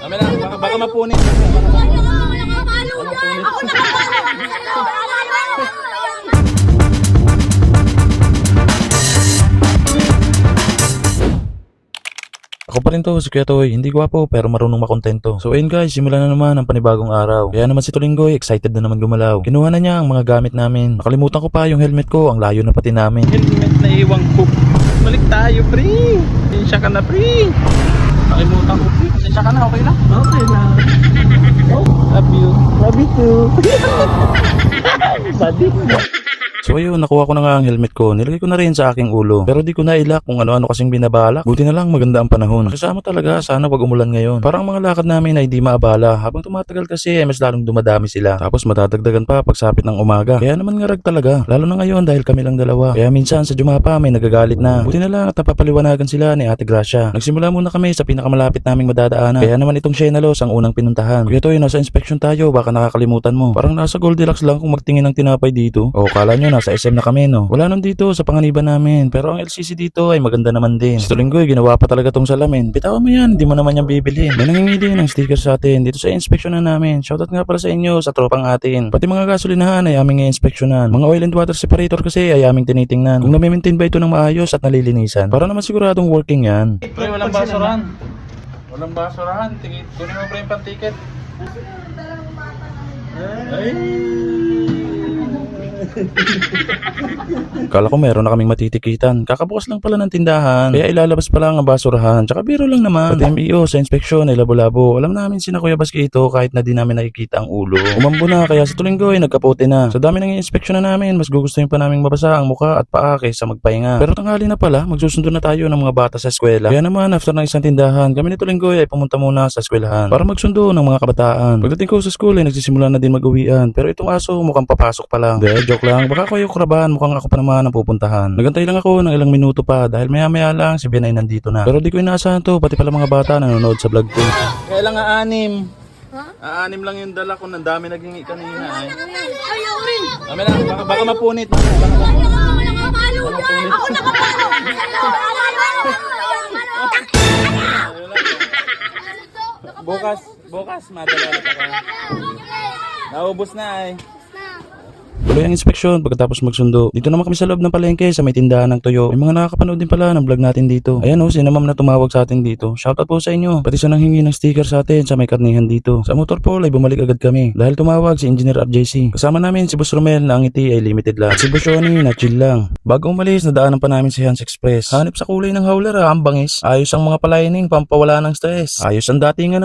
Kami na, baka mapunit. Ako pa rin to, si Kuya Toy. Hindi gwapo pero marunong makontento. So ayun guys, simulan na naman ang panibagong araw. Kaya naman si Tulinggoy, excited na naman gumalaw. Kinuha na niya ang mga gamit namin. Nakalimutan ko pa yung helmet ko, ang layo na pati namin. Helmet na iwang ko. Balik tayo, pre. Sinsya ka na, pre. Nakalimutan ko, pre. Sinsya ka na, okay na? Okay na. Oh, love you. Love you too. Badi. So ayun, nakuha ko na nga ang helmet ko. Nilagay ko na rin sa aking ulo. Pero di ko na ilak kung ano-ano kasing binabalak. Buti na lang maganda ang panahon. Kasama talaga, sana wag umulan ngayon. Parang mga lakad namin ay di maabala. Habang tumatagal kasi ay mas lalong dumadami sila. Tapos matadagdagan pa pagsapit ng umaga. Kaya naman ngarag talaga. Lalo na ngayon dahil kami lang dalawa. Kaya minsan sa Jumapa may nagagalit na. Buti na lang at napapaliwanagan sila ni Ate Gracia. Nagsimula muna kami sa pinakamalapit naming madadaanan. Kaya naman itong Sienalos ang unang pinuntahan. Kuya Toy, nasa inspection tayo, baka nakakalimutan mo. Parang nasa Goldilocks lang kung magtingin ng tinapay dito. O kala nyo nasa SM na kami, no? Wala nun dito sa panganiban namin. Pero ang LCC dito ay maganda naman din. Si Tulinggoy, ginawa pa talaga tong salamin. Bitawan mo yan, hindi mo naman yan bibili. May nangingili ng sticker sa atin dito sa inspeksyonan namin. Shoutout nga pala sa inyo, sa tropang atin. Pati mga gasolinahan ay aming i-inspeksyonan. Mga oil and water separator kasi ay aming tinitingnan. Kung nami-maintain ba ito ng maayos at nalilinisan. Para naman siguradong working yan. Pre, walang basurahan. Walang basurahan. Kunin mo pre yung pan-ticket. Ay! Kala ko meron na kaming matitikitan. Kakabukas lang pala ng tindahan. Kaya ilalabas pa lang ang basurahan. Tsaka biro lang naman. Pati MEO sa inspeksyon ay labo-labo. Alam namin sina Kuya Baski ito kahit na di namin nakikita ang ulo. Umambo na kaya sa Tulinggoy nagkapote na. Sa dami ng inspeksyon na namin, mas gugustuhin pa namin mabasa ang muka at paa kaysa magpahinga. Pero tanghali na pala, magsusundo na tayo ng mga bata sa eskwela. Kaya naman after ng isang tindahan, kami ni Tulinggoy ay pumunta muna sa eskwelahan para magsundo ng mga kabataan. Pagdating ko sa school ay nagsisimula na din mag-uwian. Pero itong aso mukhang papasok pa lang. Joke lang, baka kayo kurabahan, mukhang ako pa naman ang pupuntahan. Nagantay lang ako ng ilang minuto pa dahil maya-maya lang si Ben ay nandito na. Pero di ko inaasahan to, pati pala mga bata nanonood sa vlog ko. Kailang aanim. Aanim lang yung dala ko, ang dami naging kanina eh. Ayaw rin! Kami na, baka mapunit. Ako nakapalo! Bukas, madala ulit ako. Naubos na eh. Tuloy ang inspeksyon pagkatapos magsundo. Dito naman kami sa loob ng palengke sa may tindahan ng tuyo. May mga nakakapanood din pala ng vlog natin dito. Ayan o, sina ma'am na tumawag sa atin dito. Shoutout po sa inyo. Pati sa nanghingi ng sticker sa atin sa may karnihan dito. Sa motor po ay bumalik agad kami. Dahil tumawag si Engineer RJC. Kasama namin si Boss Romel na ang ngiti ay limited lang. At si Boss Shoni na chill lang. Bago umalis, nadaanan pa namin si Hans Express. Hanip sa kulay ng howler ang bangis. Ayos ang mga palining, pampawala ng stress. Ayos ang datingan ng